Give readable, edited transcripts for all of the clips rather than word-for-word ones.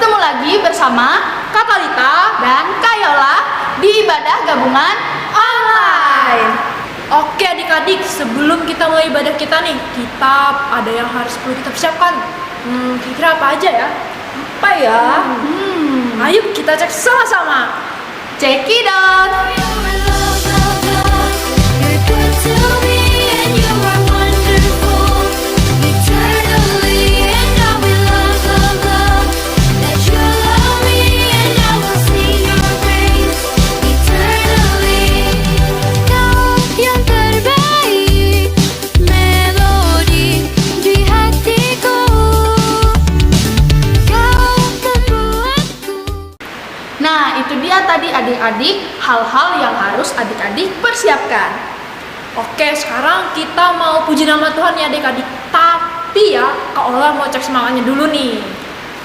Bertemu lagi bersama Kak Talita dan Kak Yola di ibadah gabungan online. Oke adik-adik, sebelum kita mulai ibadah kita nih, kita ada yang harus perlu kita persiapkan. Kira-kira apa aja ya? Apa ya? Ayo kita cek sama-sama. Check it out. Nah, itu dia tadi adik-adik hal-hal yang harus adik-adik persiapkan. Oke, sekarang kita mau puji nama Tuhan ya adik-adik. Tapi ya, Kak Ola mau cek semangatnya dulu nih.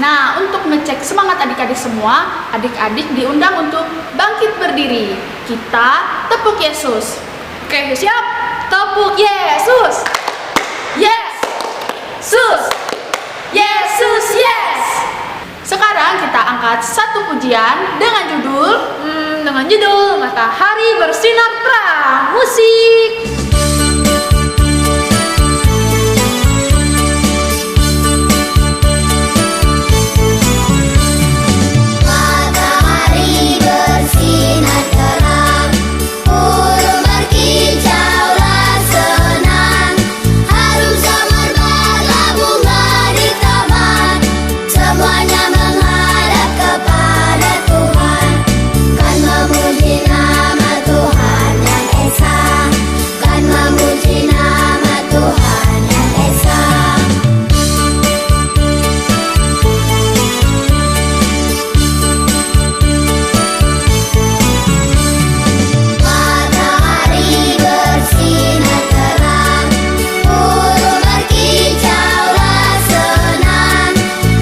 Nah, untuk ngecek semangat adik-adik semua, adik-adik diundang untuk bangkit berdiri. Kita tepuk Yesus. Oke, siap? Tepuk Yesus. Yes. Sus. Yesus, yes. Sekarang kita angkat satu pujian dengan judul Matahari Bersinar Terang. Musik. Matahari bersinar terang, burung berkicaulah senang, harum semerbak bunga di taman, semuanya menghadap kepada Tuhan, kan memuji nama Tuhan yang esa, kan memuji nama Tuhan yang esa. Matahari bersinar terang, burung berkicaulah senang,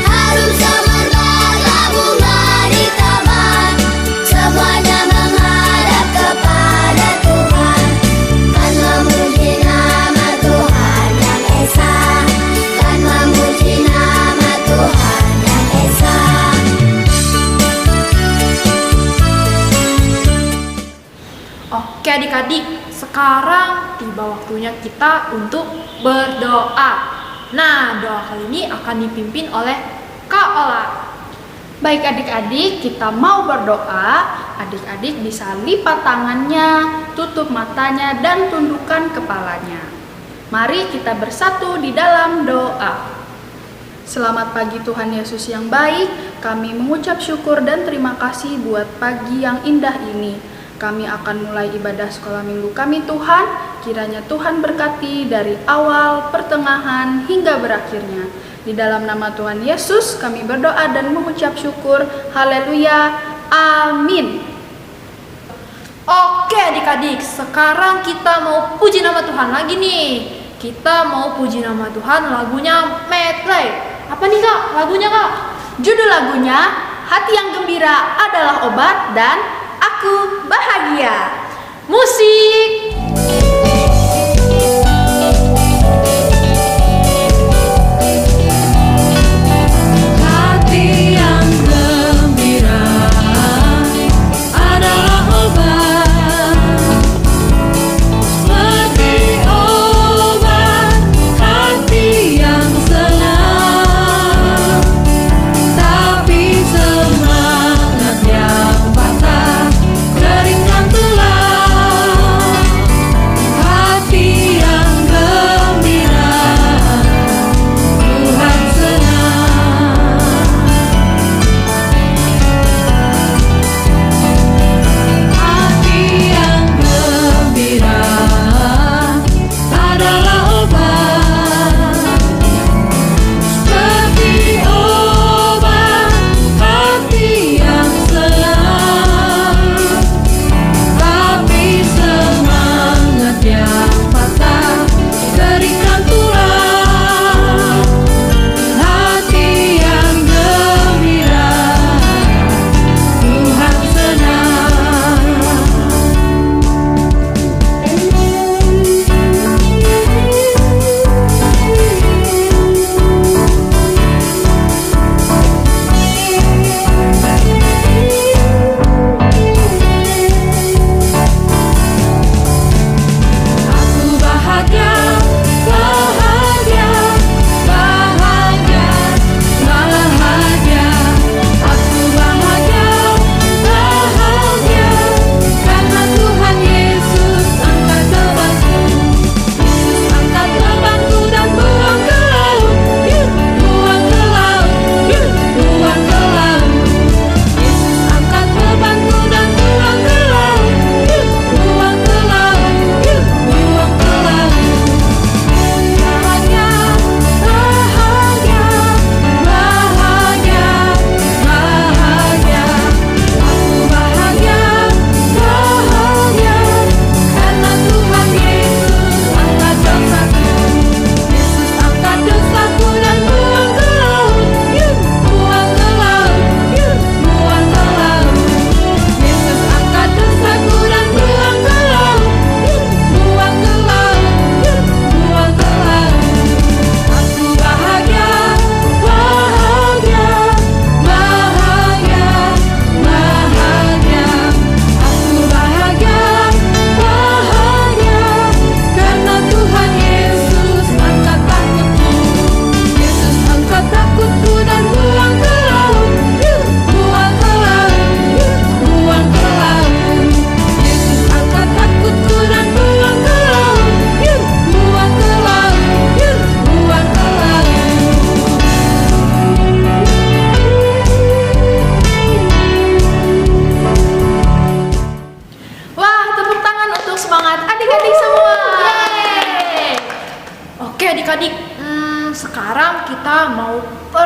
harum semerbak bunga di taman, semuanya menghadap kepada Tuhan, kan memuji nama Tuhan yang esa, kan memuji nama Tuhan yang esa. Oke adik-adik, sekarang tiba waktunya kita untuk berdoa. Nah, doa kali ini akan dipimpin oleh Kak Ola. Baik adik-adik, kita mau berdoa. Adik-adik bisa lipat tangannya, tutup matanya, dan tundukkan kepalanya. Mari kita bersatu di dalam doa. Selamat pagi Tuhan Yesus yang baik. Kami mengucap syukur dan terima kasih buat pagi yang indah ini. Kami akan mulai ibadah sekolah minggu kami Tuhan. Kiranya Tuhan berkati dari awal, pertengahan, hingga berakhirnya. Di dalam nama Tuhan Yesus kami berdoa dan mengucap syukur. Haleluya. Amin. Oke adik-adik, sekarang kita mau puji nama Tuhan lagi nih. Kita mau puji nama Tuhan lagunya medley. Apa nih Kak lagunya Kak? Judul lagunya Hati yang Gembira Adalah Obat dan Aku Bahagia. Musik. Hati yang gembira adalah obat, seperti obat hati yang senang. Tapi semangat yang patah keringkan telah.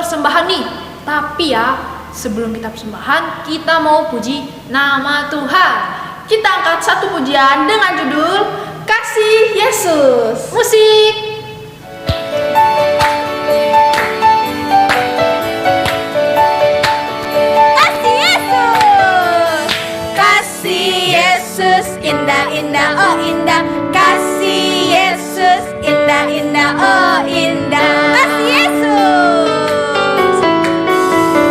persembahan nih. Tapi ya, sebelum kita persembahan, kita mau puji nama Tuhan. Kita angkat satu pujian dengan judul Kasih Yesus. Musik. Indah, indah, oh indah. Kasih Yesus, indah, indah, oh indah. Kasih Yesus.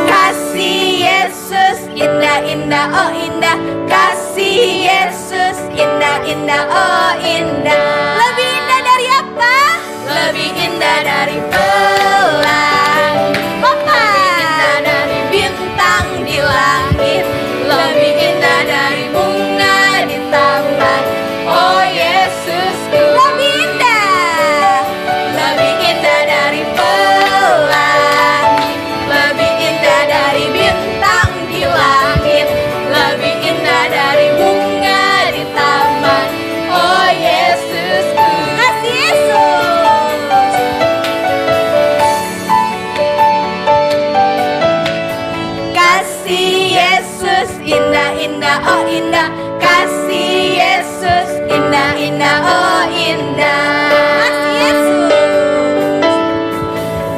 Kasih Yesus, indah, indah, oh indah. Kasih Yesus, indah, indah, oh indah. Lebih indah dari apa? Lebih indah dari pelangi. Lebih indah dari bintang di langit. Lebih indah dari bunga di taman. Oh Yesusku, lebih indah. Lebih indah dari pelangi. Lebih indah dari bintang di langit. Lebih indah dari bunga di taman. Oh Yesusku. Kasih Yesus. Kasih Yesus, indah, indah, oh indah. Kasih Yesus, indah, indah, oh indah. Kasih Yesus.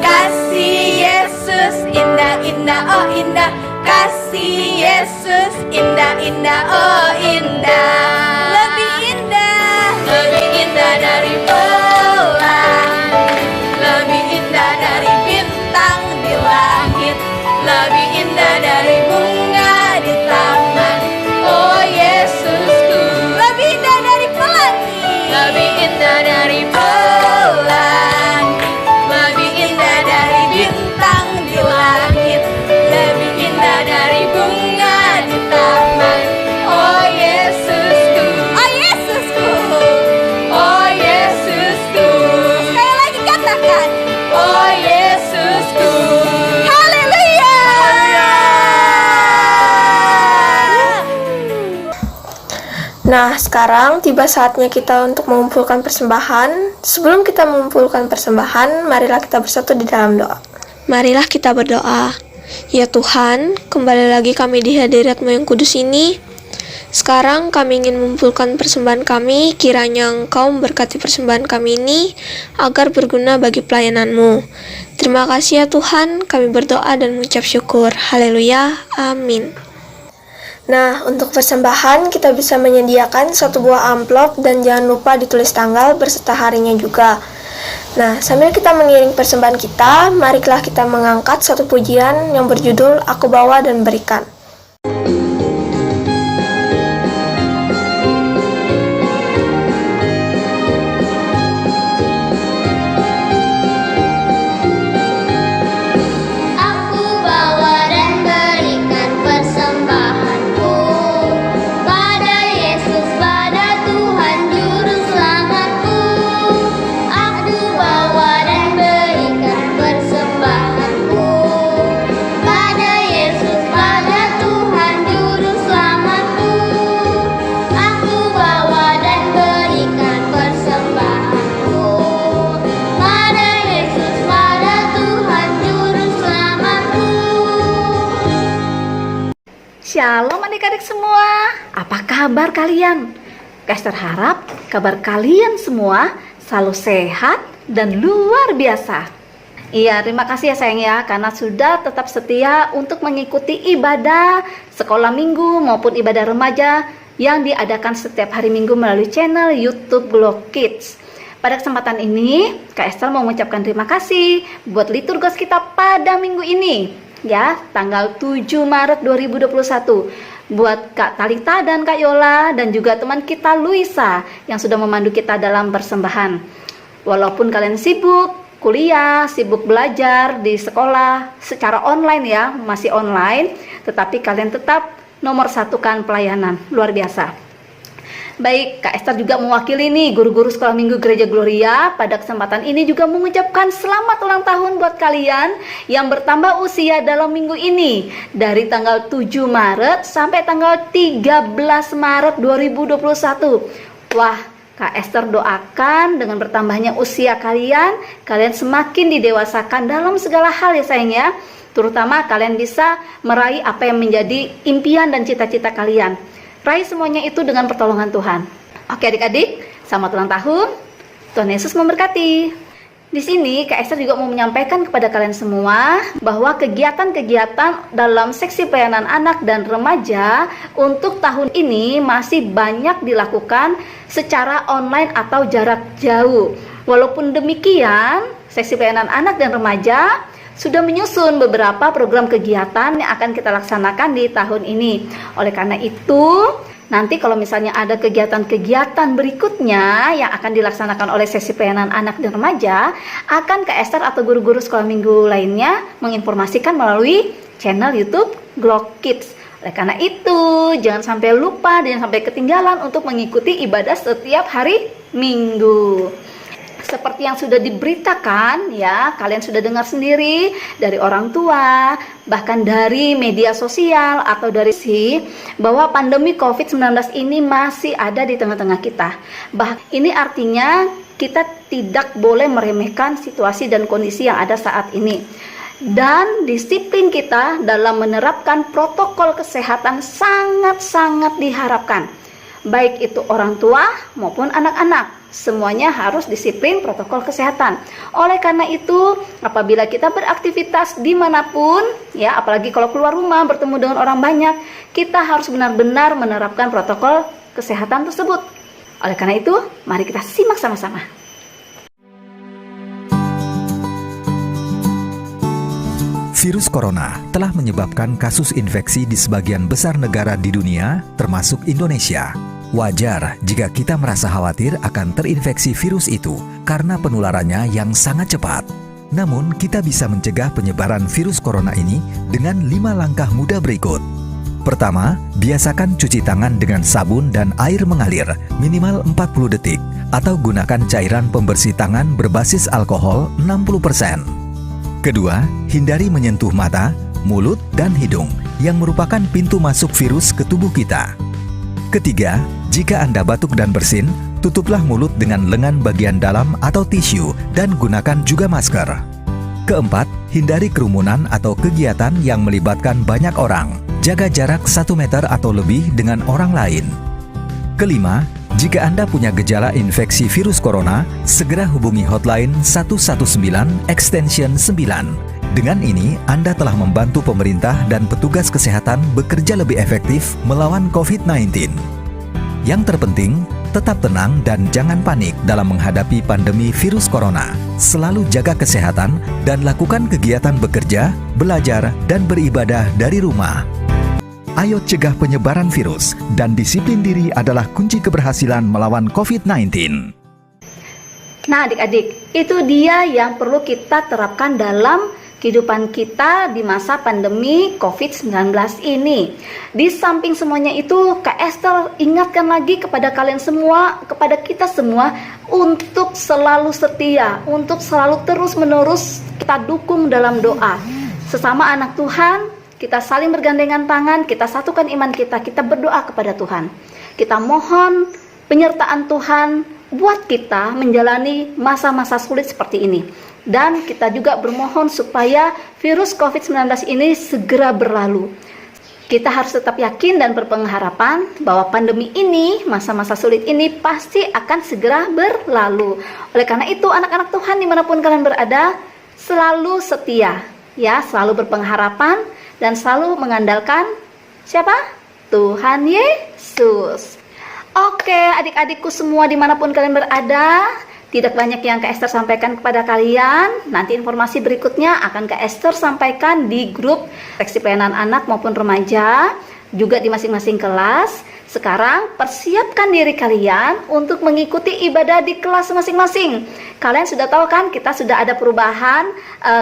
Kasih Yesus, indah, indah, oh indah. Kasih Yesus, indah, indah, oh indah. Lebih indah. Lebih indah dari pelangi. Lebih indah dari bintang di langit. Lebih indah dari bunga di taman. Oh Yesusku. Lebih indah dari pelangi. Lebih indah dari pelangi. Lebih indah dari bintang di langit. Lebih indah dari bunga di taman. Oh Yesusku. Oh Yesusku. Oh Yesusku. Sekali lagi katakan. Oh Yesusku. Haleluya. Nah, sekarang tiba saatnya kita untuk mengumpulkan persembahan. Sebelum kita mengumpulkan persembahan, marilah kita bersatu di dalam doa. Marilah kita berdoa. Ya Tuhan, kembali lagi kami di hadirat-Mu yang kudus ini. Sekarang kami ingin mengumpulkan persembahan kami, kiranya Engkau memberkati persembahan kami ini, agar berguna bagi pelayanan-Mu. Terima kasih ya Tuhan, kami berdoa dan mengucap syukur. Haleluya, amin. Nah, untuk persembahan kita bisa menyediakan satu buah amplop dan jangan lupa ditulis tanggal berserta harinya juga. Nah, sambil kita mengiring persembahan kita, marilah kita mengangkat satu pujian yang berjudul Aku Bawa dan Berikan. Aku bawa dan berikan persembahanku pada Yesus, pada Tuhan Juru Selamatku. Aku bawa dan berikan persembahanku pada Yesus, pada Tuhan Juru Selamatku. Aku bawa dan berikan persembahanku pada Yesus, pada Tuhan Juru Selamatku. Shalom adik-adik semua, apa kabar kalian? Kester harap kabar kalian semua selalu sehat dan luar biasa. Iya, terima kasih ya sayang ya, karena sudah tetap setia untuk mengikuti ibadah sekolah minggu maupun ibadah remaja yang diadakan setiap hari minggu melalui channel YouTube Glow Kids. Pada kesempatan ini, Kak Esther mau mengucapkan terima kasih buat liturgos kita pada minggu ini. Ya, tanggal 7 Maret 2021. Buat Kak Talita dan Kak Yola dan juga teman kita Luisa yang sudah memandu kita dalam persembahan. Walaupun kalian sibuk kuliah, sibuk belajar di sekolah secara online ya, masih online, tetapi kalian tetap nomor satukan pelayanan. Luar biasa. Baik, Kak Esther juga mewakili nih guru-guru sekolah minggu Gereja Gloria. Pada kesempatan ini juga mengucapkan selamat ulang tahun buat kalian yang bertambah usia dalam minggu ini. Dari tanggal 7 Maret sampai tanggal 13 Maret 2021. Wah, Kak Esther doakan dengan bertambahnya usia kalian semakin didewasakan dalam segala hal ya sayang ya. Terutama kalian bisa meraih apa yang menjadi impian dan cita-cita kalian. Raih semuanya itu dengan pertolongan Tuhan. Oke adik-adik, selamat ulang tahun. Tuhan Yesus memberkati. Di sini Kak Esther juga mau menyampaikan kepada kalian semua bahwa kegiatan-kegiatan dalam seksi pelayanan anak dan remaja untuk tahun ini masih banyak dilakukan secara online atau jarak jauh. Walaupun demikian, seksi pelayanan anak dan remaja sudah menyusun beberapa program kegiatan yang akan kita laksanakan di tahun ini. Oleh karena itu, nanti kalau misalnya ada kegiatan-kegiatan berikutnya yang akan dilaksanakan oleh sesi pelayanan anak dan remaja, akan Kak Esther atau guru-guru sekolah minggu lainnya menginformasikan melalui channel YouTube Glow Kids. Oleh karena itu, jangan sampai lupa dan jangan sampai ketinggalan untuk mengikuti ibadah setiap hari Minggu. Seperti yang sudah diberitakan ya, kalian sudah dengar sendiri dari orang tua, bahkan dari media sosial atau dari bahwa pandemi COVID-19 ini masih ada di tengah-tengah kita. Ini artinya kita tidak boleh meremehkan situasi dan kondisi yang ada saat ini. Dan disiplin kita dalam menerapkan protokol kesehatan sangat-sangat diharapkan. Baik itu orang tua maupun anak-anak. Semuanya harus disiplin protokol kesehatan. Oleh karena itu, apabila kita beraktivitas dimanapun, ya, apalagi kalau keluar rumah bertemu dengan orang banyak, kita harus benar-benar menerapkan protokol kesehatan tersebut. Oleh karena itu, mari kita simak sama-sama. Virus corona telah menyebabkan kasus infeksi di sebagian besar negara di dunia, termasuk Indonesia. Wajar jika kita merasa khawatir akan terinfeksi virus itu karena penularannya yang sangat cepat. Namun, kita bisa mencegah penyebaran virus corona ini dengan 5 langkah mudah berikut. Pertama, biasakan cuci tangan dengan sabun dan air mengalir minimal 40 detik atau gunakan cairan pembersih tangan berbasis alkohol 60%. Kedua, hindari menyentuh mata, mulut, dan hidung yang merupakan pintu masuk virus ke tubuh kita. Ketiga, jika Anda batuk dan bersin, tutuplah mulut dengan lengan bagian dalam atau tisu dan gunakan juga masker. Keempat, hindari kerumunan atau kegiatan yang melibatkan banyak orang. Jaga jarak 1 meter atau lebih dengan orang lain. Kelima, jika Anda punya gejala infeksi virus corona, segera hubungi hotline 119 extension 9. Dengan ini, Anda telah membantu pemerintah dan petugas kesehatan bekerja lebih efektif melawan COVID-19. Yang terpenting, tetap tenang dan jangan panik dalam menghadapi pandemi virus corona. Selalu jaga kesehatan dan lakukan kegiatan bekerja, belajar, dan beribadah dari rumah. Ayo cegah penyebaran virus dan disiplin diri adalah kunci keberhasilan melawan COVID-19. Nah adik-adik, itu dia yang perlu kita terapkan dalam kehidupan kita di masa pandemi COVID-19 ini. Di samping semuanya itu, Kak Esther ingatkan lagi kepada kalian semua, kepada kita semua, untuk selalu setia, untuk selalu terus-menerus kita dukung dalam doa. Sesama anak Tuhan, kita saling bergandengan tangan, kita satukan iman kita berdoa kepada Tuhan. Kita mohon penyertaan Tuhan buat kita menjalani masa-masa sulit seperti ini. Dan kita juga bermohon supaya virus COVID-19 ini segera berlalu. Kita harus tetap yakin dan berpengharapan bahwa pandemi ini, masa-masa sulit ini pasti akan segera berlalu. Oleh karena itu, anak-anak Tuhan dimanapun kalian berada, selalu setia, ya, selalu berpengharapan dan selalu mengandalkan siapa? Tuhan Yesus. Oke, adik-adikku semua dimanapun kalian berada, tidak banyak yang Kak Esther sampaikan kepada kalian. Nanti informasi berikutnya akan Kak Esther sampaikan di grup seksi pelayanan anak maupun remaja, juga di masing-masing kelas. Sekarang persiapkan diri kalian untuk mengikuti ibadah di kelas masing-masing. Kalian sudah tahu kan, kita sudah ada perubahan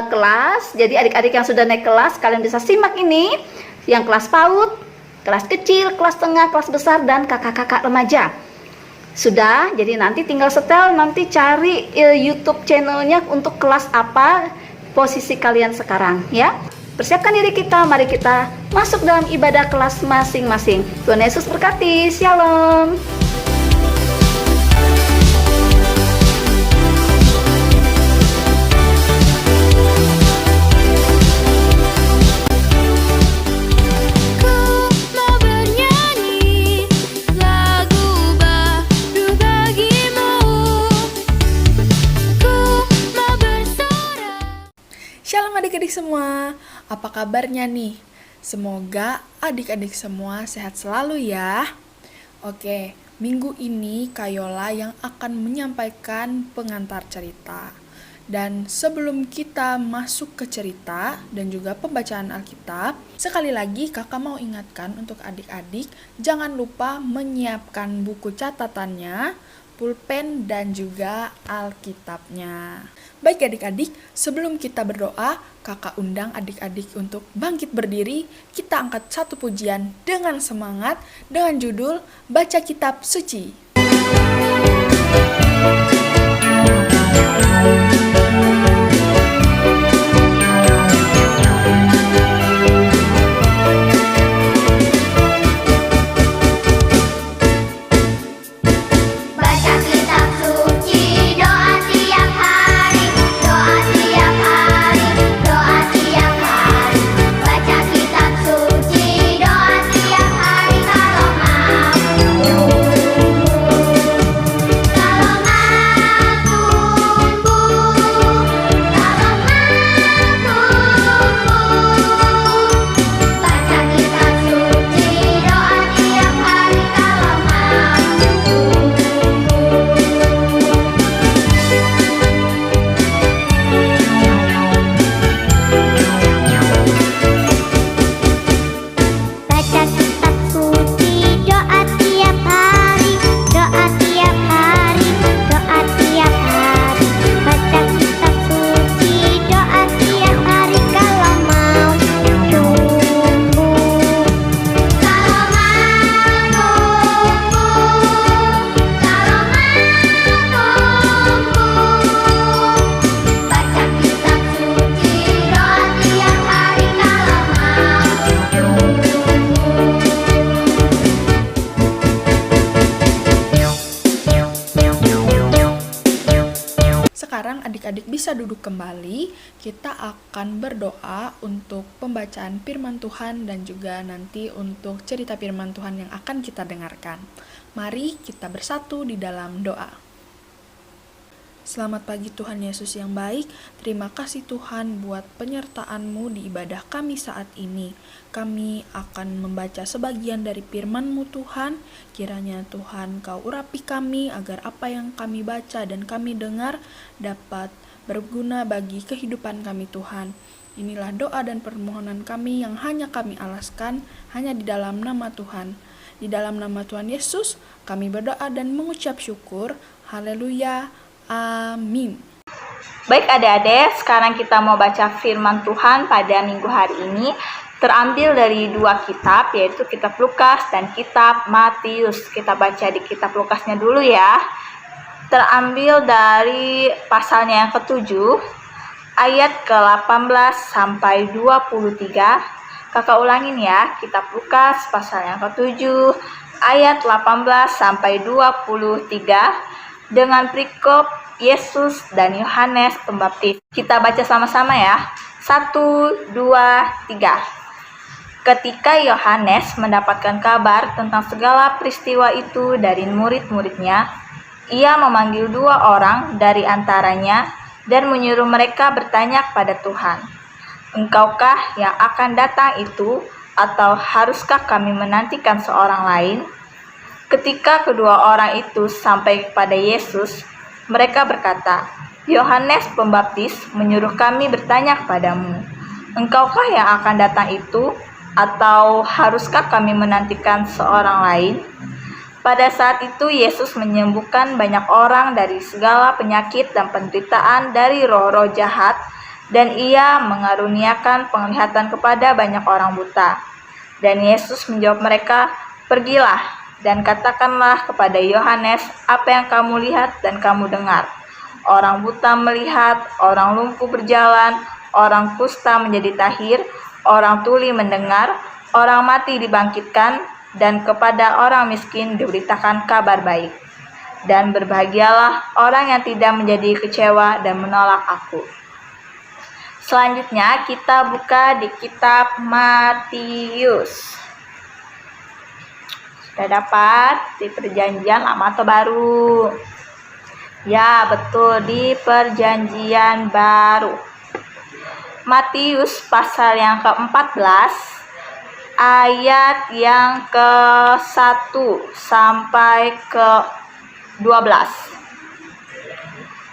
kelas. Jadi adik-adik yang sudah naik kelas, kalian bisa simak ini. Yang kelas PAUD, kelas kecil, kelas tengah, kelas besar, dan kakak-kakak remaja. Sudah, jadi nanti tinggal setel, nanti cari YouTube channelnya untuk kelas apa posisi kalian sekarang, ya. Persiapkan diri kita, mari kita masuk dalam ibadah kelas masing-masing. Tuhan Yesus berkati, Shalom. Apa kabarnya nih? Semoga adik-adik semua sehat selalu ya. Oke, minggu ini Kayola yang akan menyampaikan pengantar cerita. Dan sebelum kita masuk ke cerita dan juga pembacaan Alkitab, sekali lagi kakak mau ingatkan untuk adik-adik, jangan lupa menyiapkan buku catatannya, pulpen, dan juga Alkitabnya. Baik adik-adik, sebelum kita berdoa, kakak undang adik-adik untuk bangkit berdiri. Kita angkat satu pujian dengan semangat dengan judul Baca Kitab Suci. Baca kitab suci, doa tiap hari, doa tiap hari, doa tiap hari. Baca kitab suci, doa tiap hari kalau mau tumbuh. Kalau mau tumbuh, kalau mau tumbuh. Baca kitab suci, doa tiap hari kalau mau tumbuh. Baca kitab suci, doa tiap hari, doa tiap hari, doa tiap hari. Baca kitab suci, doa tiap hari kalau mau tumbuh. Kalau mau tumbuh, kalau mau tumbuh. Baca kitab suci, doa tiap hari kalau mau tumbuh. Sekarang adik-adik bisa duduk kembali. Kita akan berdoa untuk pembacaan firman Tuhan dan juga nanti untuk cerita firman Tuhan yang akan kita dengarkan. Mari kita bersatu di dalam doa. Selamat pagi Tuhan Yesus yang baik. Terima kasih Tuhan buat penyertaan-Mu di ibadah kami saat ini. Kami akan membaca sebagian dari firman-Mu Tuhan. Kiranya Tuhan Kau urapi kami agar apa yang kami baca dan kami dengar dapat berguna bagi kehidupan kami Tuhan. Inilah doa dan permohonan kami yang hanya kami alaskan hanya di dalam nama Tuhan. Di dalam nama Tuhan Yesus kami berdoa dan mengucap syukur. Haleluya. Amin. Baik adik-adik, sekarang kita mau baca firman Tuhan pada minggu hari ini. Terambil dari dua kitab, yaitu kitab Lukas dan kitab Matius. Kita baca di kitab Lukasnya dulu ya. Terambil dari pasalnya yang ke-7, ayat ke-18 sampai 23. Kakak ulangin ya, kitab Lukas pasal yang ke-7, ayat 18 sampai 23. Dengan perikop Yesus dan Yohanes Pembaptis. Kita baca sama-sama ya. 1, 2, 3. Ketika Yohanes mendapatkan kabar tentang segala peristiwa itu dari murid-muridnya, ia memanggil 2 orang dari antaranya dan menyuruh mereka bertanya kepada Tuhan, "Engkaukah yang akan datang itu, atau haruskah kami menantikan seorang lain?" Ketika kedua orang itu sampai kepada Yesus, mereka berkata, "Yohanes Pembaptis menyuruh kami bertanya kepadamu, engkaukah yang akan datang itu, atau haruskah kami menantikan seorang lain?" Pada saat itu Yesus menyembuhkan banyak orang dari segala penyakit dan penderitaan dari roh-roh jahat, dan ia mengaruniakan penglihatan kepada banyak orang buta. Dan Yesus menjawab mereka, "Pergilah dan katakanlah kepada Yohanes apa yang kamu lihat dan kamu dengar. Orang buta melihat, orang lumpuh berjalan, orang kusta menjadi tahir, orang tuli mendengar, orang mati dibangkitkan, dan kepada orang miskin diberitakan kabar baik. Dan berbahagialah orang yang tidak menjadi kecewa dan menolak aku." Selanjutnya kita buka di kitab Matius. Sudah dapat di perjanjian lama atau baru? Ya, betul, di perjanjian baru. Matius pasal yang ke-14 ayat yang ke-1 sampai ke-12.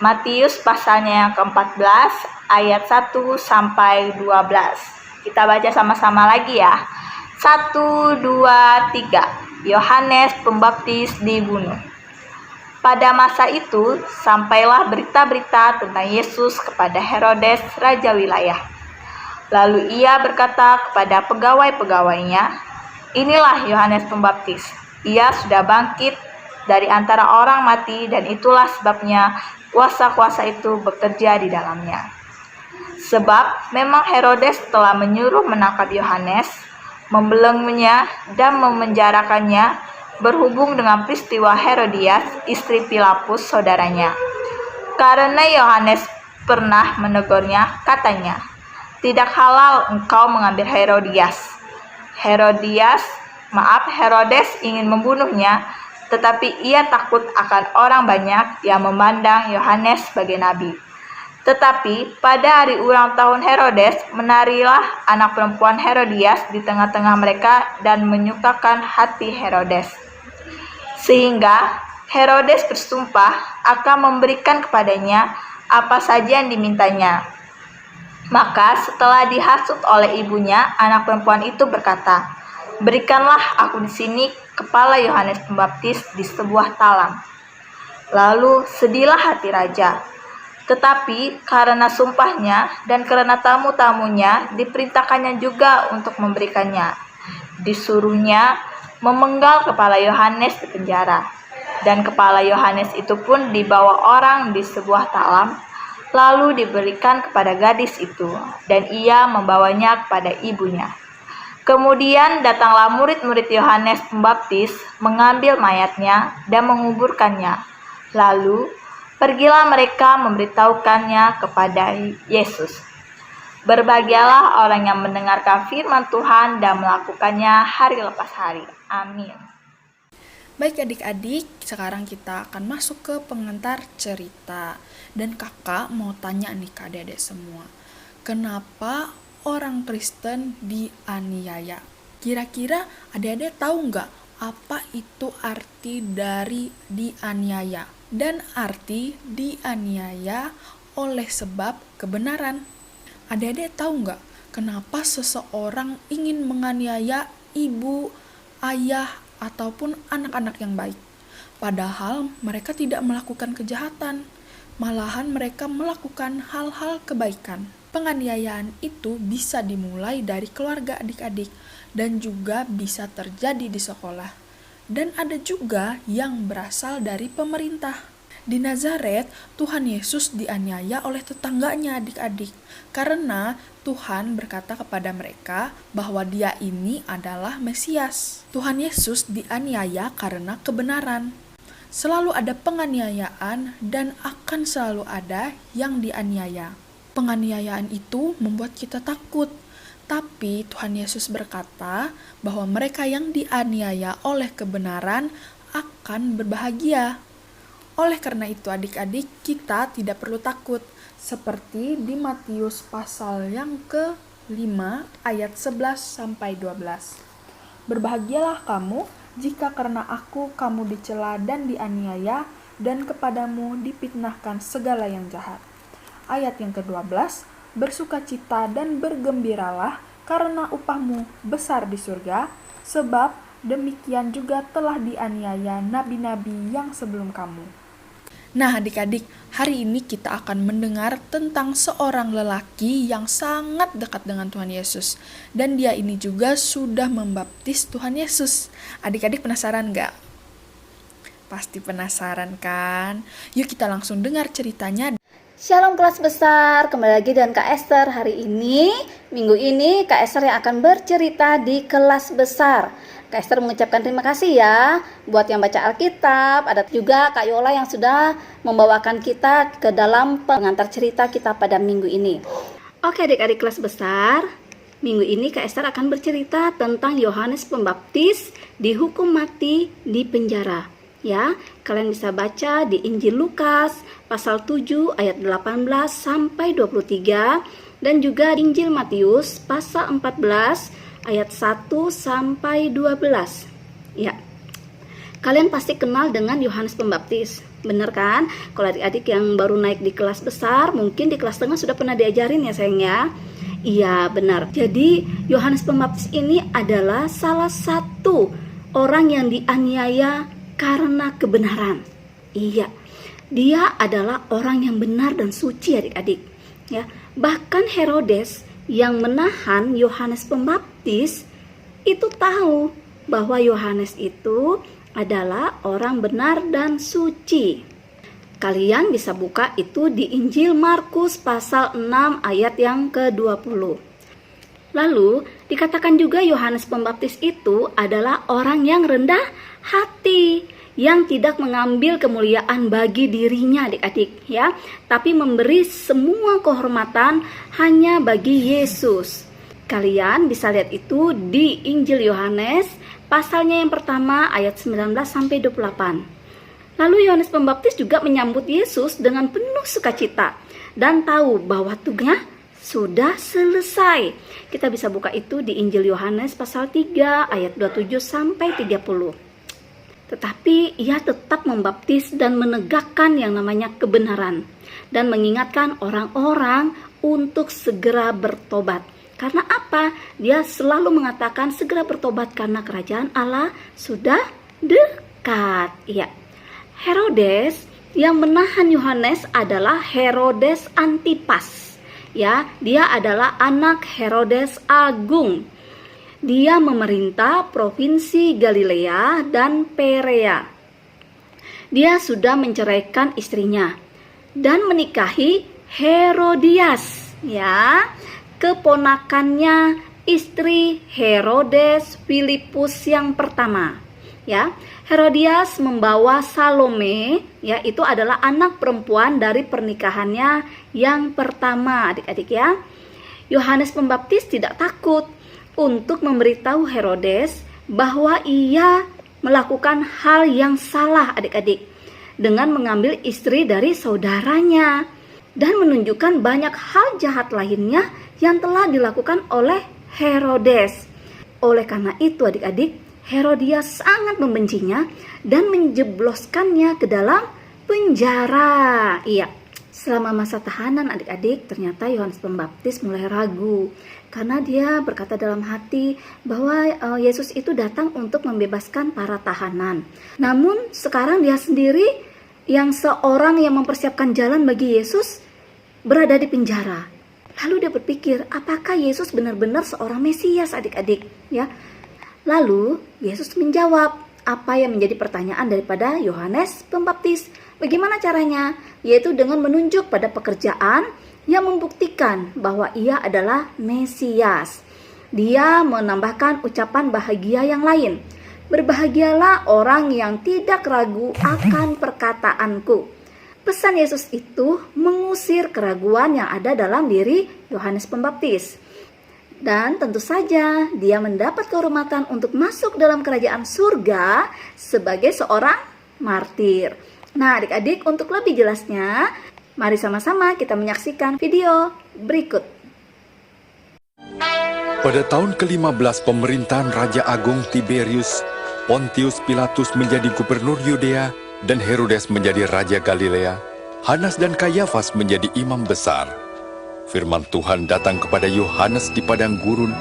Matius pasalnya yang ke-14 ayat 1 sampai 12. Kita baca sama-sama lagi ya. 1, 2, 3. Yohanes Pembaptis dibunuh. Pada masa itu, sampailah berita-berita tentang Yesus kepada Herodes, raja wilayah. Lalu ia berkata kepada pegawai-pegawainya, "Inilah Yohanes Pembaptis. Ia sudah bangkit dari antara orang mati dan itulah sebabnya kuasa-kuasa itu bekerja di dalamnya." Sebab memang Herodes telah menyuruh menangkap Yohanes, membelenggunya dan memenjarakannya berhubung dengan peristiwa Herodias, istri Filipus saudaranya. Karena Yohanes pernah menegurnya, katanya, "Tidak halal engkau mengambil Herodes ingin membunuhnya, tetapi ia takut akan orang banyak yang memandang Yohanes sebagai nabi." Tetapi pada hari ulang tahun Herodes, menarilah anak perempuan Herodias di tengah-tengah mereka dan menyukakan hati Herodes. Sehingga Herodes bersumpah akan memberikan kepadanya apa saja yang dimintanya. Maka setelah dihasut oleh ibunya, anak perempuan itu berkata, "Berikanlah aku di sini kepala Yohanes Pembaptis di sebuah talam." Lalu sedihlah hati raja. Tetapi karena sumpahnya dan karena tamu-tamunya, diperintahkannya juga untuk memberikannya. Disuruhnya memenggal kepala Yohanes di penjara. Dan kepala Yohanes itu pun dibawa orang di sebuah talam, lalu diberikan kepada gadis itu, dan ia membawanya kepada ibunya. Kemudian datanglah murid-murid Yohanes Pembaptis, mengambil mayatnya dan menguburkannya. Lalu pergilah mereka memberitahukannya kepada Yesus. Berbahagialah orang yang mendengarkan firman Tuhan dan melakukannya hari lepas hari. Amin. Baik adik-adik, sekarang kita akan masuk ke pengantar cerita. Dan kakak mau tanya nih ke adik-adik semua, kenapa orang Kristen dianiaya? Kira-kira adik-adik tahu nggak apa itu arti dari dianiaya? Dan arti dianiaya oleh sebab kebenaran. Adik-adik tahu nggak kenapa seseorang ingin menganiaya ibu, ayah, ataupun anak-anak yang baik? Padahal mereka tidak melakukan kejahatan, malahan mereka melakukan hal-hal kebaikan. Penganiayaan itu bisa dimulai dari keluarga adik-adik dan juga bisa terjadi di sekolah. Dan ada juga yang berasal dari pemerintah. Di Nazaret, Tuhan Yesus dianiaya oleh tetangganya adik-adik. Karena Tuhan berkata kepada mereka bahwa Dia ini adalah Mesias. Tuhan Yesus dianiaya karena kebenaran. Selalu ada penganiayaan dan akan selalu ada yang dianiaya. Penganiayaan itu membuat kita takut. Tapi Tuhan Yesus berkata bahwa mereka yang dianiaya oleh kebenaran akan berbahagia. Oleh karena itu adik-adik, kita tidak perlu takut. Seperti di Matius pasal yang ke-5 ayat 11-12. Berbahagialah kamu jika karena aku kamu dicela dan dianiaya dan kepadamu difitnahkan segala yang jahat. Ayat yang ke-12, bersukacita dan bergembiralah karena upahmu besar di surga, sebab demikian juga telah dianiaya nabi-nabi yang sebelum kamu. Nah adik-adik, hari ini kita akan mendengar tentang seorang lelaki yang sangat dekat dengan Tuhan Yesus. Dan dia ini juga sudah membaptis Tuhan Yesus. Adik-adik penasaran gak? Pasti penasaran kan? Yuk kita langsung dengar ceritanya. Shalom kelas besar, kembali lagi dengan Kak Esther. Hari ini, minggu ini Kak Esther yang akan bercerita di kelas besar. Kak Esther mengucapkan terima kasih ya buat yang baca Alkitab. Ada juga Kak Yola yang sudah membawakan kita ke dalam pengantar cerita kita pada minggu ini. Oke adik-adik kelas besar, minggu ini Kak Esther akan bercerita tentang Yohanes Pembaptis dihukum mati di penjara. Ya, kalian bisa baca di Injil Lukas pasal 7 ayat 18 sampai 23 dan juga Injil Matius pasal 14 ayat 1 sampai 12. Ya. Kalian pasti kenal dengan Yohanes Pembaptis, bener kan? Kalau adik-adik yang baru naik di kelas besar, mungkin di kelas tengah sudah pernah diajarin ya sayang ya. Iya benar. Jadi Yohanes Pembaptis ini adalah salah satu orang yang dianiaya karena kebenaran. Iya, dia adalah orang yang benar dan suci adik-adik. Ya, bahkan Herodes yang menahan Yohanes Pembaptis itu tahu bahwa Yohanes itu adalah orang benar dan suci. Kalian bisa buka itu di Injil Markus pasal 6 ayat yang ke-20. Lalu dikatakan juga Yohanes Pembaptis itu adalah orang yang rendah hati, yang tidak mengambil kemuliaan bagi dirinya adik-adik ya, tapi memberi semua kehormatan hanya bagi Yesus. Kalian bisa lihat itu di Injil Yohanes pasalnya yang pertama ayat 19 sampai 28. Lalu Yohanes Pembaptis juga menyambut Yesus dengan penuh sukacita dan tahu bahwa tugasnya sudah selesai. Kita bisa buka itu di Injil Yohanes pasal 3 ayat 27 sampai 30. Tetapi ia tetap membaptis dan menegakkan yang namanya kebenaran dan mengingatkan orang-orang untuk segera bertobat. Karena apa? Dia selalu mengatakan segera bertobat karena kerajaan Allah sudah dekat. Iya. Herodes yang menahan Yohanes adalah Herodes Antipas. Ya, dia adalah anak Herodes Agung. Dia memerintah provinsi Galilea dan Perea. Dia sudah menceraikan istrinya dan menikahi Herodias, ya, keponakannya istri Herodes Filipus yang pertama. Ya, Herodias membawa Salome, ya, itu adalah anak perempuan dari pernikahannya yang pertama, adik-adik ya. Yohanes Pembaptis tidak takut untuk memberitahu Herodes bahwa ia melakukan hal yang salah adik-adik dengan mengambil istri dari saudaranya dan menunjukkan banyak hal jahat lainnya yang telah dilakukan oleh Herodes. Oleh karena itu adik-adik, Herodias sangat membencinya dan menjebloskannya ke dalam penjara. Iya, selama masa tahanan adik-adik, ternyata Yohanes Pembaptis mulai ragu karena dia berkata dalam hati bahwa Yesus itu datang untuk membebaskan para tahanan. Namun sekarang dia sendiri yang seorang yang mempersiapkan jalan bagi Yesus berada di penjara. Lalu dia berpikir, apakah Yesus benar-benar seorang Mesias adik-adik? Ya. Lalu Yesus menjawab apa yang menjadi pertanyaan daripada Yohanes Pembaptis. Bagaimana caranya? Yaitu dengan menunjuk pada pekerjaan yang membuktikan bahwa ia adalah Mesias. Dia menambahkan ucapan bahagia yang lain. Berbahagialah orang yang tidak ragu akan perkataanku. Pesan Yesus itu mengusir keraguan yang ada dalam diri Yohanes Pembaptis. Dan tentu saja dia mendapat kehormatan untuk masuk dalam kerajaan surga sebagai seorang martir. Nah adik-adik, untuk lebih jelasnya, mari sama-sama kita menyaksikan video berikut. Pada tahun ke-15 pemerintahan Raja Agung Tiberius, Pontius Pilatus menjadi gubernur Yudea dan Herodes menjadi Raja Galilea, Hanas dan Kayafas menjadi imam besar. Firman Tuhan datang kepada Yohanes di padang gurun,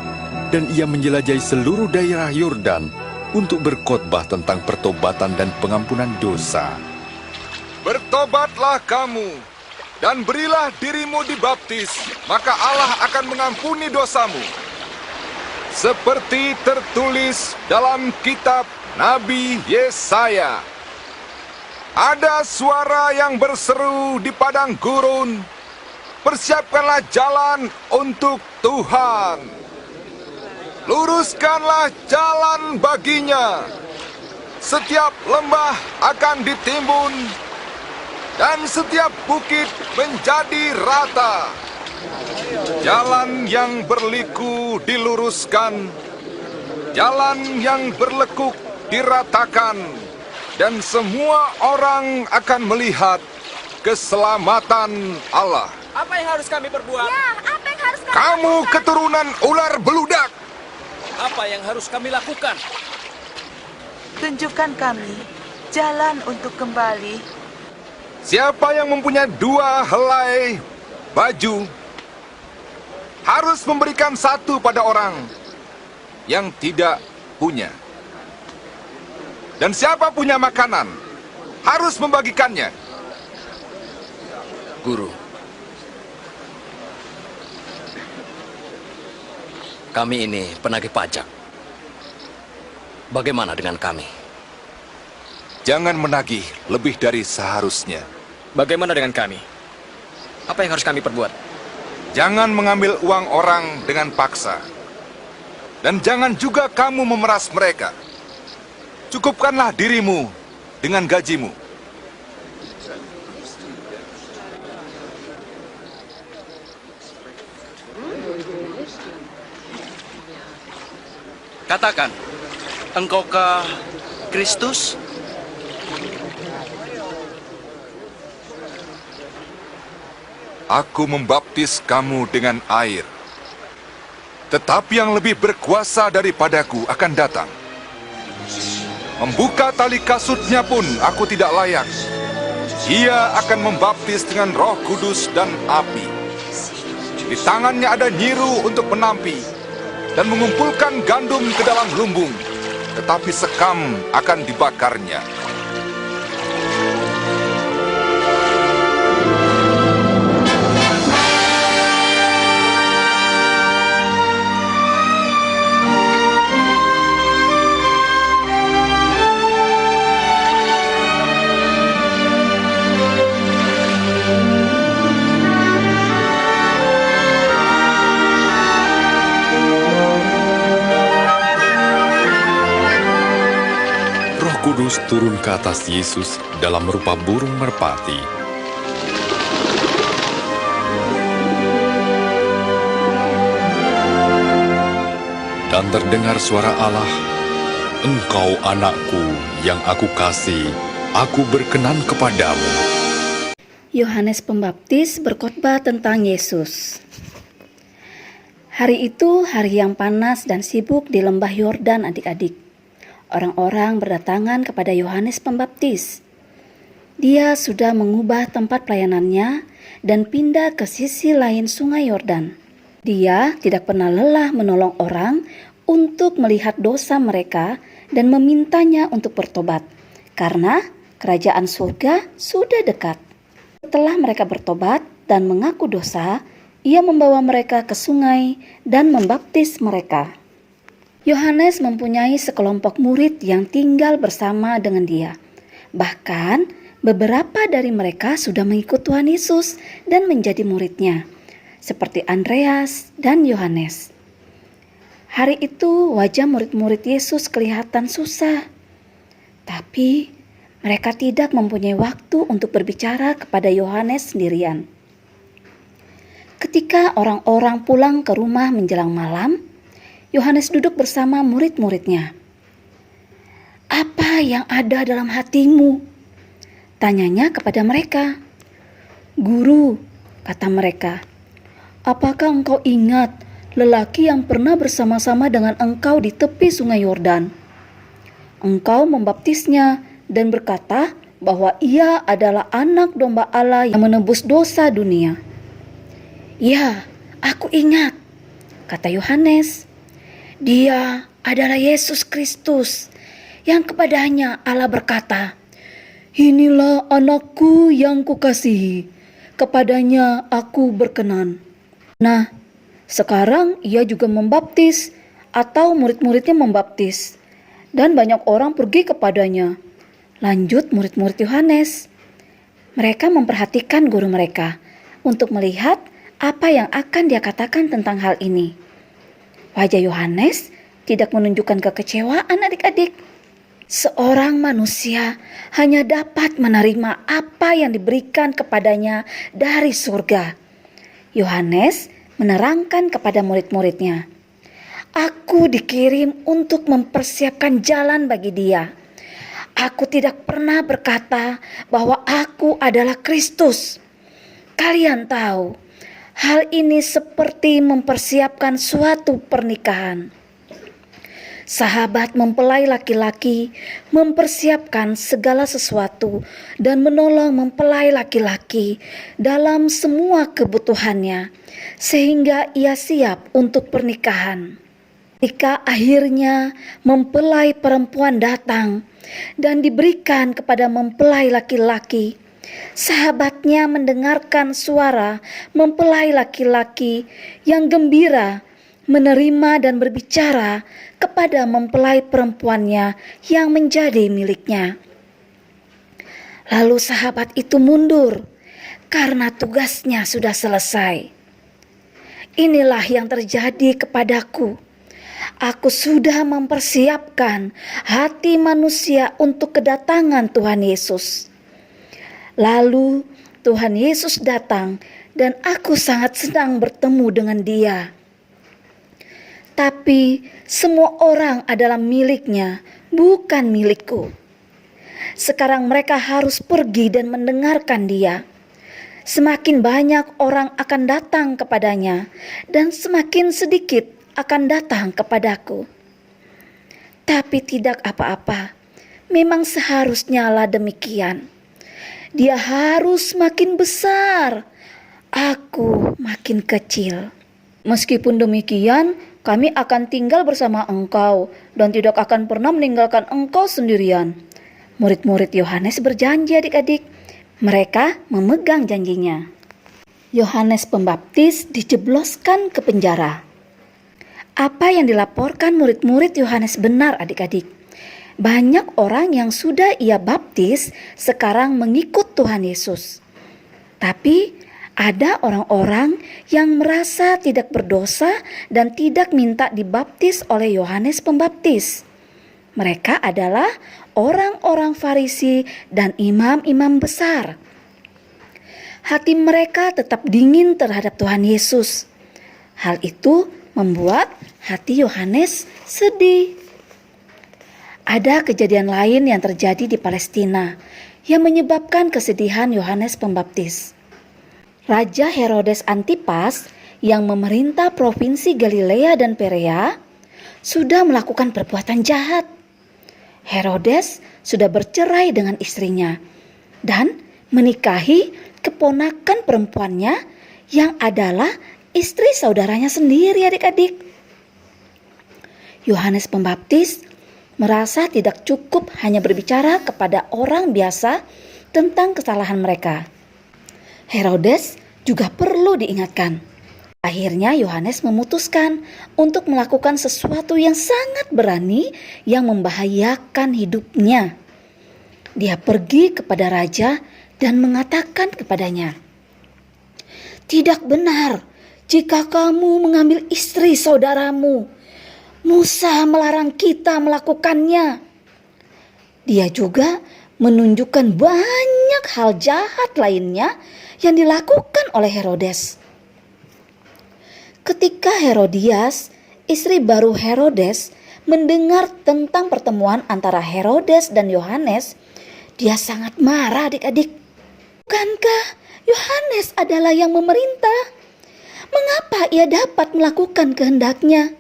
dan ia menjelajahi seluruh daerah Yordan untuk berkhotbah tentang pertobatan dan pengampunan dosa. Bertobatlah kamu, dan berilah dirimu dibaptis, maka Allah akan mengampuni dosamu. Seperti tertulis dalam kitab Nabi Yesaya. Ada suara yang berseru di padang gurun, persiapkanlah jalan untuk Tuhan. Luruskanlah jalan baginya. Setiap lembah akan ditimbun, dan setiap bukit menjadi rata. Jalan yang berliku diluruskan, jalan yang berlekuk diratakan, dan semua orang akan melihat keselamatan Allah. Apa yang harus kami perbuat? Ya, apa yang harus Kamu keturunan ular beludak. Apa yang harus kami lakukan? Tunjukkan kami jalan untuk kembali. Siapa yang mempunyai 2 helai baju harus memberikan 1 pada orang yang tidak punya. Dan siapa punya makanan harus membagikannya. Guru, kami ini penagih pajak. Bagaimana dengan kami? Jangan menagih lebih dari seharusnya. Bagaimana dengan kami? Apa yang harus kami perbuat? Jangan mengambil uang orang dengan paksa. Dan jangan juga kamu memeras mereka. Cukupkanlah dirimu dengan gajimu. Katakan, engkaukah Kristus? Aku membaptis kamu dengan air. Tetapi yang lebih berkuasa daripadaku akan datang. Membuka tali kasutnya pun aku tidak layak. Ia akan membaptis dengan Roh Kudus dan api. Di tangannya ada nyiru untuk menampi dan mengumpulkan gandum ke dalam lumbung, tetapi sekam akan dibakarnya. Kudus turun ke atas Yesus dalam rupa burung merpati. Dan terdengar suara Allah, "Engkau anakku yang aku kasih, aku berkenan kepadamu." Yohanes Pembaptis berkhotbah tentang Yesus. Hari itu hari yang panas dan sibuk di lembah Yordan, adik-adik. Orang-orang berdatangan kepada Yohanes Pembaptis. Dia sudah mengubah tempat pelayanannya dan pindah ke sisi lain sungai Yordan. Dia tidak pernah lelah menolong orang untuk melihat dosa mereka dan memintanya untuk bertobat, karena kerajaan surga sudah dekat. Setelah mereka bertobat dan mengaku dosa, ia membawa mereka ke sungai dan membaptis mereka. Yohanes mempunyai sekelompok murid yang tinggal bersama dengan dia. Bahkan beberapa dari mereka sudah mengikut Tuhan Yesus dan menjadi muridnya, seperti Andreas dan Yohanes. Hari itu wajah murid-murid Yesus kelihatan susah, tapi mereka tidak mempunyai waktu untuk berbicara kepada Yohanes sendirian. Ketika orang-orang pulang ke rumah menjelang malam, Yohanes duduk bersama murid-muridnya. "Apa yang ada dalam hatimu?" tanyanya kepada mereka. "Guru," kata mereka, "apakah engkau ingat lelaki yang pernah bersama-sama dengan engkau di tepi sungai Yordan? Engkau membaptisnya dan berkata bahwa ia adalah anak domba Allah yang menebus dosa dunia." "Ya, aku ingat," kata Yohanes. "Dia adalah Yesus Kristus yang kepadanya Allah berkata, 'Inilah anakku yang kukasihi, kepadanya aku berkenan.' Nah, sekarang ia juga membaptis atau murid-muridnya membaptis, dan banyak orang pergi kepadanya." Lanjut murid-murid Yohanes. Mereka memperhatikan guru mereka untuk melihat apa yang akan dia katakan tentang hal ini. Wajah Yohanes tidak menunjukkan kekecewaan, adik-adik. Seorang manusia hanya dapat menerima apa yang diberikan kepadanya dari surga. Yohanes menerangkan kepada murid-muridnya, "Aku dikirim untuk mempersiapkan jalan bagi dia. Aku tidak pernah berkata bahwa aku adalah Kristus. Kalian tahu, Hal ini seperti mempersiapkan suatu pernikahan. Sahabat mempelai laki-laki mempersiapkan segala sesuatu dan menolong mempelai laki-laki dalam semua kebutuhannya, sehingga ia siap untuk pernikahan. Ketika akhirnya mempelai perempuan datang dan diberikan kepada mempelai laki-laki, sahabatnya mendengarkan suara mempelai laki-laki yang gembira menerima dan berbicara kepada mempelai perempuannya yang menjadi miliknya. Lalu sahabat itu mundur karena tugasnya sudah selesai. Inilah yang terjadi kepadaku. Aku sudah mempersiapkan hati manusia untuk kedatangan Tuhan Yesus. Lalu Tuhan Yesus datang dan aku sangat senang bertemu dengan Dia. Tapi semua orang adalah miliknya, bukan milikku. Sekarang mereka harus pergi dan mendengarkan Dia. Semakin banyak orang akan datang kepadanya, dan semakin sedikit akan datang kepadaku. Tapi tidak apa-apa, memang seharusnya lah demikian. Dia harus makin besar, aku makin kecil. Meskipun demikian, kami akan tinggal bersama engkau dan tidak akan pernah meninggalkan engkau sendirian. Murid-murid Yohanes berjanji adik-adik. Mereka memegang janjinya. Yohanes Pembaptis dijebloskan ke penjara. Apa yang dilaporkan murid-murid Yohanes benar adik-adik. Banyak orang yang sudah ia baptis sekarang mengikut Tuhan Yesus. Tapi ada orang-orang yang merasa tidak berdosa dan tidak minta dibaptis oleh Yohanes Pembaptis. Mereka adalah orang-orang Farisi dan imam-imam besar. Hati mereka tetap dingin terhadap Tuhan Yesus. Hal itu membuat hati Yohanes sedih. Ada kejadian lain yang terjadi di Palestina yang menyebabkan kesedihan Yohanes Pembaptis. Raja Herodes Antipas yang memerintah provinsi Galilea dan Perea sudah melakukan perbuatan jahat. Herodes sudah bercerai dengan istrinya dan menikahi keponakan perempuannya yang adalah istri saudaranya sendiri adik-adik. Yohanes Pembaptis merasa tidak cukup hanya berbicara kepada orang biasa tentang kesalahan mereka. Herodes juga perlu diingatkan. Akhirnya Yohanes memutuskan untuk melakukan sesuatu yang sangat berani yang membahayakan hidupnya. Dia pergi kepada raja dan mengatakan kepadanya, "Tidak benar jika kamu mengambil istri saudaramu. Musa melarang kita melakukannya." Dia juga menunjukkan banyak hal jahat lainnya yang dilakukan oleh Herodes. Ketika Herodias, istri baru Herodes, mendengar tentang pertemuan antara Herodes dan Yohanes, dia sangat marah adik-adik. Bukankah Yohanes adalah yang memerintah? Mengapa ia dapat melakukan kehendaknya?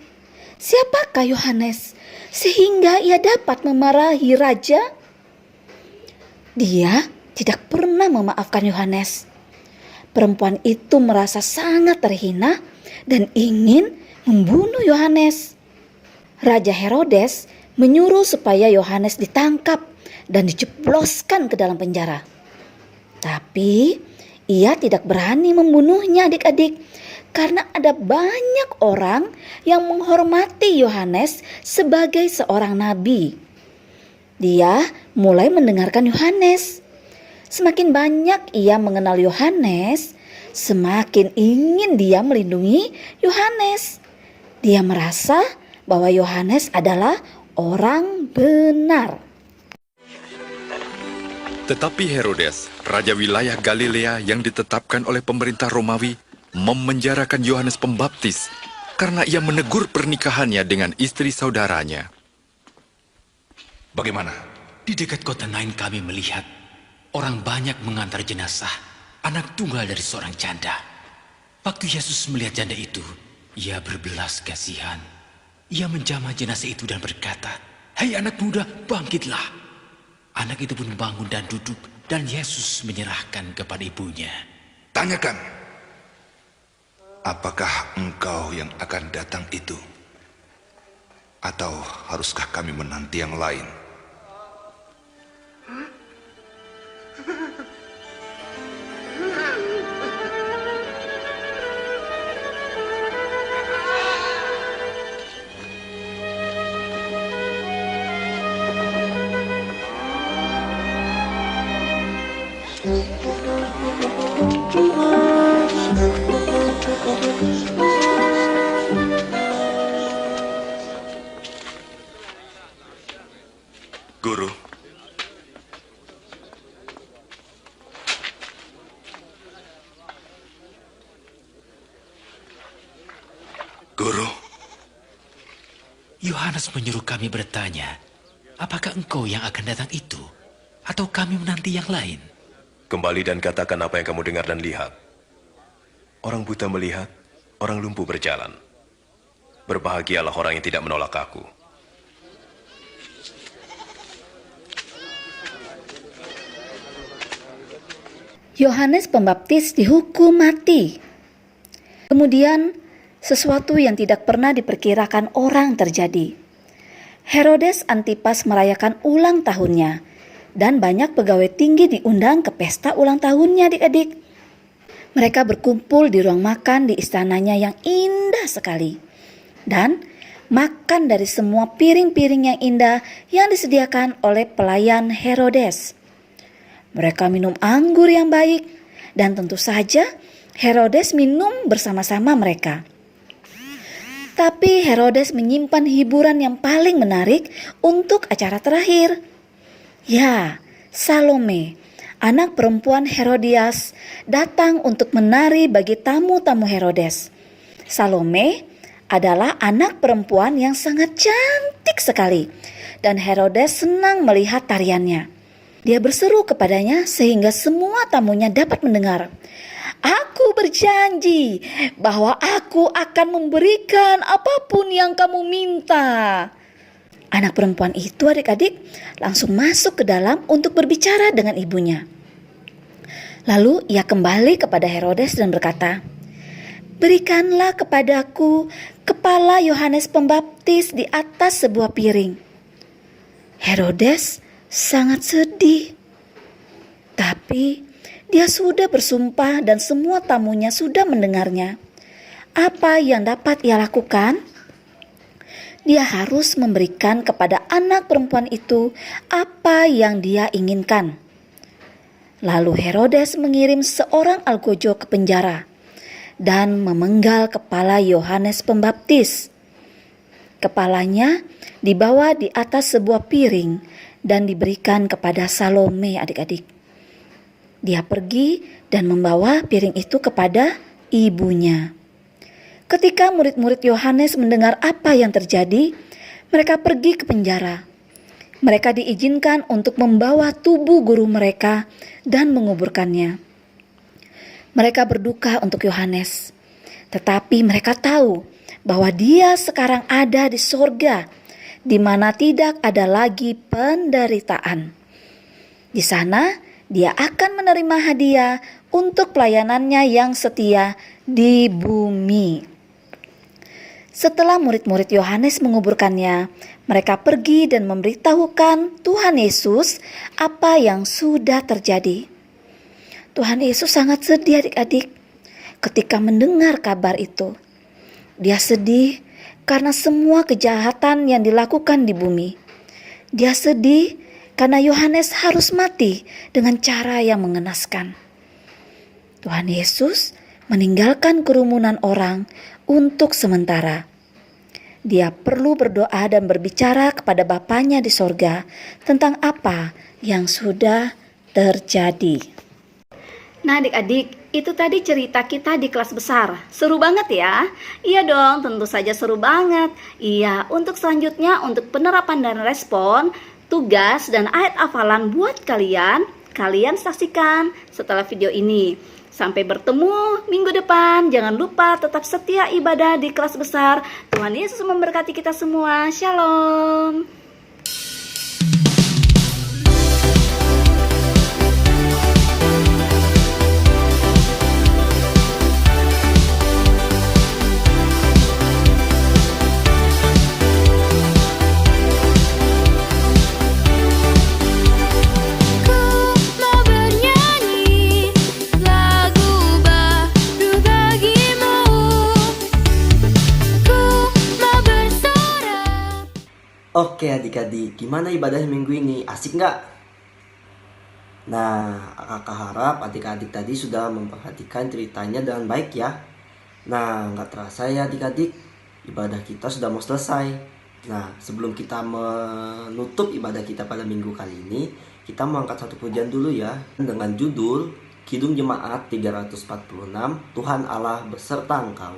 Siapakah Yohanes sehingga ia dapat memarahi raja? Dia tidak pernah memaafkan Yohanes. Perempuan itu merasa sangat terhina dan ingin membunuh Yohanes. Raja Herodes menyuruh supaya Yohanes ditangkap dan dijebloskan ke dalam penjara. Tapi ia tidak berani membunuhnya adik-adik, karena ada banyak orang yang menghormati Yohanes sebagai seorang nabi. Dia mulai mendengarkan Yohanes. Semakin banyak ia mengenal Yohanes, semakin ingin dia melindungi Yohanes. Dia merasa bahwa Yohanes adalah orang benar. Tetapi Herodes, raja wilayah Galilea yang ditetapkan oleh pemerintah Romawi, memenjarakan Yohanes Pembaptis karena ia menegur pernikahannya dengan istri saudaranya. Bagaimana? Di dekat kota Nain kami melihat orang banyak mengantar jenazah anak tunggal dari seorang janda. Waktu Yesus melihat janda itu, ia berbelas kasihan. Ia menjamah jenazah itu dan berkata, "Hai anak muda, bangkitlah." Anak itu pun bangun dan duduk, dan Yesus menyerahkan kepada ibunya. Tanyakan, apakah engkau yang akan datang itu? Atau haruskah kami menanti yang lain? Guru, Yohanes menyuruh kami bertanya, apakah engkau yang akan datang itu? Atau kami menanti yang lain? Kembali dan katakan apa yang kamu dengar dan lihat. Orang buta melihat, orang lumpuh berjalan. Berbahagialah orang yang tidak menolak aku. Yohanes Pembaptis dihukum mati. Kemudian, sesuatu yang tidak pernah diperkirakan orang terjadi. Herodes Antipas merayakan ulang tahunnya, dan banyak pegawai tinggi diundang ke pesta ulang tahunnya, adik-adik. Mereka berkumpul di ruang makan di istananya yang indah sekali, dan makan dari semua piring-piring yang indah yang disediakan oleh pelayan Herodes. Mereka minum anggur yang baik, dan tentu saja Herodes minum bersama-sama mereka. Tapi Herodes menyimpan hiburan yang paling menarik untuk acara terakhir. Ya, Salome, anak perempuan Herodias, datang untuk menari bagi tamu-tamu Herodes. Salome adalah anak perempuan yang sangat cantik sekali, dan Herodes senang melihat tariannya. Dia berseru kepadanya sehingga semua tamunya dapat mendengar. "Aku berjanji bahwa aku akan memberikan apapun yang kamu minta." Anak perempuan itu, adik-adik, langsung masuk ke dalam untuk berbicara dengan ibunya. Lalu ia kembali kepada Herodes dan berkata, "Berikanlah kepadaku kepala Yohanes Pembaptis di atas sebuah piring." Herodes sangat sedih. Tapi dia sudah bersumpah dan semua tamunya sudah mendengarnya. Apa yang dapat ia lakukan? Dia harus memberikan kepada anak perempuan itu apa yang dia inginkan. Lalu Herodes mengirim seorang algojo ke penjara dan memenggal kepala Yohanes Pembaptis. Kepalanya dibawa di atas sebuah piring dan diberikan kepada Salome, adik-adik. Dia pergi dan membawa piring itu kepada ibunya. Ketika murid-murid Yohanes mendengar apa yang terjadi, mereka pergi ke penjara. Mereka diizinkan untuk membawa tubuh guru mereka dan menguburkannya. Mereka berduka untuk Yohanes, tetapi mereka tahu bahwa dia sekarang ada di sorga, di mana tidak ada lagi penderitaan. Di sana, dia akan menerima hadiah untuk pelayanannya yang setia di bumi. Setelah murid-murid Yohanes menguburkannya, mereka pergi dan memberitahukan Tuhan Yesus apa yang sudah terjadi. Tuhan Yesus sangat sedih, adik-adik, ketika mendengar kabar itu. Dia sedih karena semua kejahatan yang dilakukan di bumi. Dia sedih karena Yohanes harus mati dengan cara yang mengenaskan. Tuhan Yesus meninggalkan kerumunan orang untuk sementara. Dia perlu berdoa dan berbicara kepada Bapanya di sorga tentang apa yang sudah terjadi. Nah, adik-adik, itu tadi cerita kita di kelas besar. Seru banget ya? Iya dong, tentu saja seru banget. Iya, untuk selanjutnya, untuk penerapan dan respon, tugas dan ayat hafalan buat kalian saksikan setelah video ini. Sampai bertemu minggu depan. Jangan lupa tetap setia ibadah di kelas besar. Tuhan Yesus memberkati kita semua. Shalom. Oke adik-adik, gimana ibadah minggu ini? Asik nggak? Nah, kakak harap adik-adik tadi sudah memperhatikan ceritanya dengan baik ya. Nah, nggak terasa ya adik-adik, ibadah kita sudah mau selesai. Nah, sebelum kita menutup ibadah kita pada minggu kali ini, kita mau angkat satu pujian dulu ya. Dengan judul Kidung Jemaat 346, Tuhan Allah beserta engkau.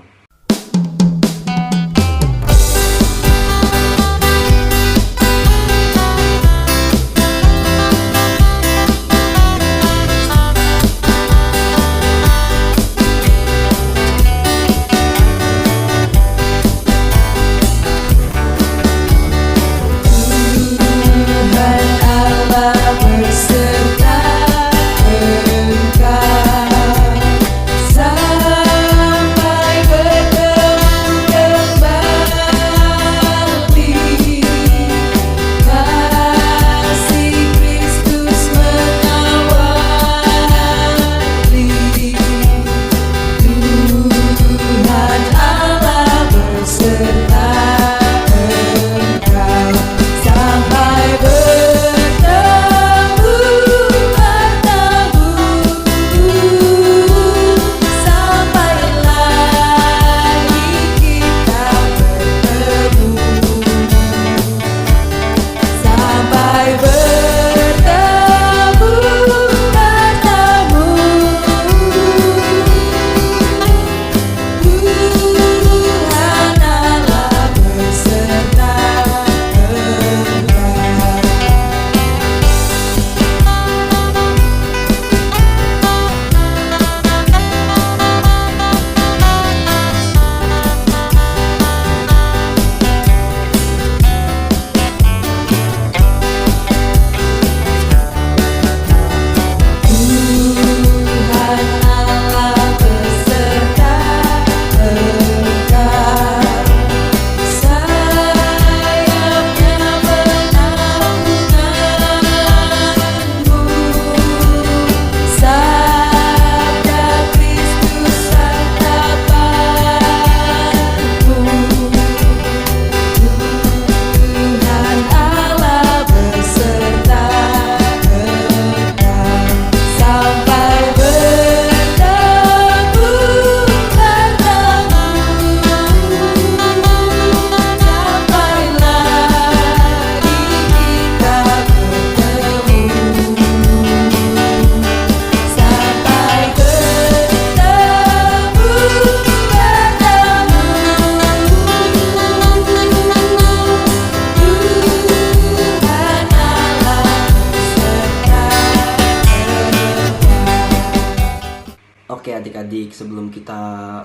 Oke adik-adik, sebelum kita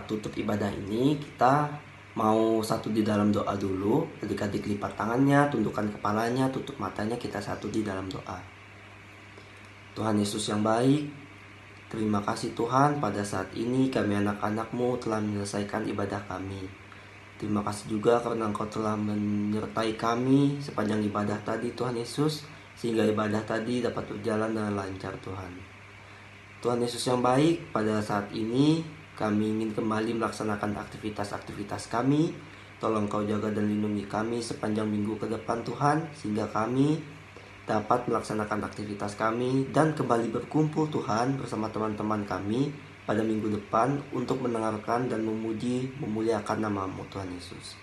tutup ibadah ini, kita mau satu di dalam doa dulu. Adik-adik lipat tangannya, tundukkan kepalanya, tutup matanya, kita satu di dalam doa. Tuhan Yesus yang baik, terima kasih Tuhan, pada saat ini kami anak-anak-Mu telah menyelesaikan ibadah kami. Terima kasih juga karena Engkau telah menyertai kami sepanjang ibadah tadi Tuhan Yesus, sehingga ibadah tadi dapat berjalan dengan lancar Tuhan. Tuhan Yesus yang baik, pada saat ini kami ingin kembali melaksanakan aktivitas-aktivitas kami. Tolong Kau jaga dan lindungi kami sepanjang minggu ke depan Tuhan, sehingga kami dapat melaksanakan aktivitas kami dan kembali berkumpul Tuhan bersama teman-teman kami pada minggu depan untuk mendengarkan dan memuji, memuliakan nama-Mu Tuhan Yesus.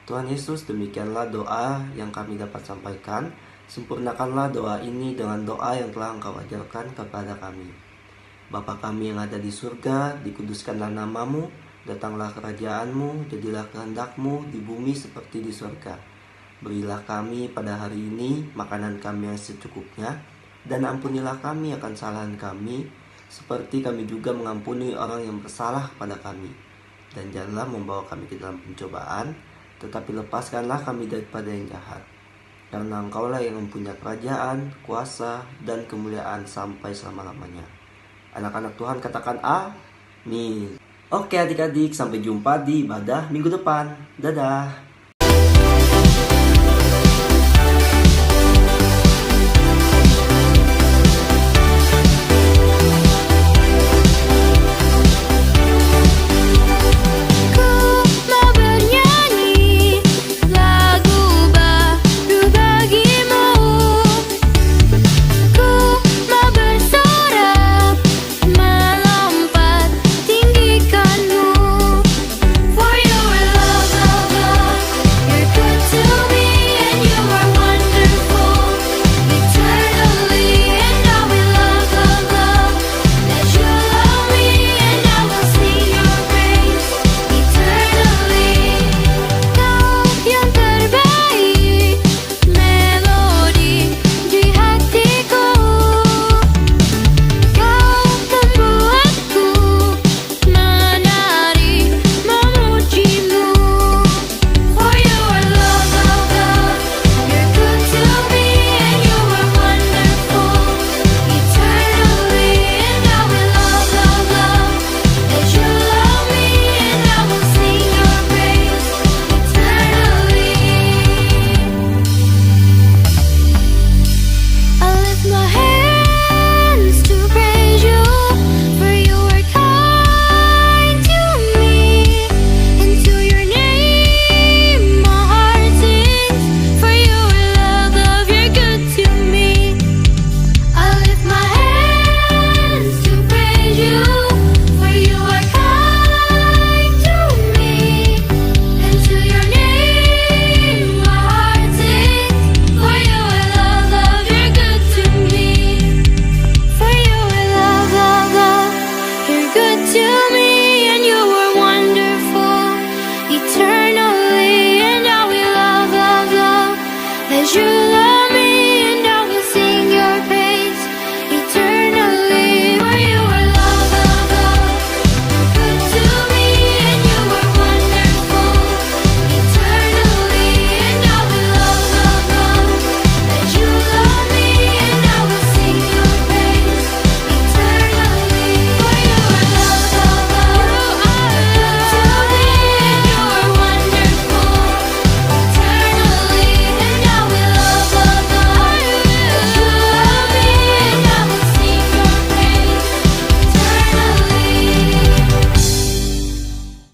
Tuhan Yesus, demikianlah doa yang kami dapat sampaikan. Sempurnakanlah doa ini dengan doa yang telah Engkau ajarkan kepada kami. Bapa kami yang ada di surga, dikuduskanlah nama-Mu, datanglah kerajaan-Mu, jadilah kehendak-Mu di bumi seperti di surga. Berilah kami pada hari ini makanan kami yang secukupnya, dan ampunilah kami akan kesalahan kami, seperti kami juga mengampuni orang yang bersalah kepada kami. Dan janganlah membawa kami ke dalam pencobaan, tetapi lepaskanlah kami daripada yang jahat. Karena Engkaulah yang mempunyai kerajaan, kuasa, dan kemuliaan sampai selama-lamanya. Anak-anak Tuhan katakan amin. Oke adik-adik, sampai jumpa di ibadah minggu depan. Dadah.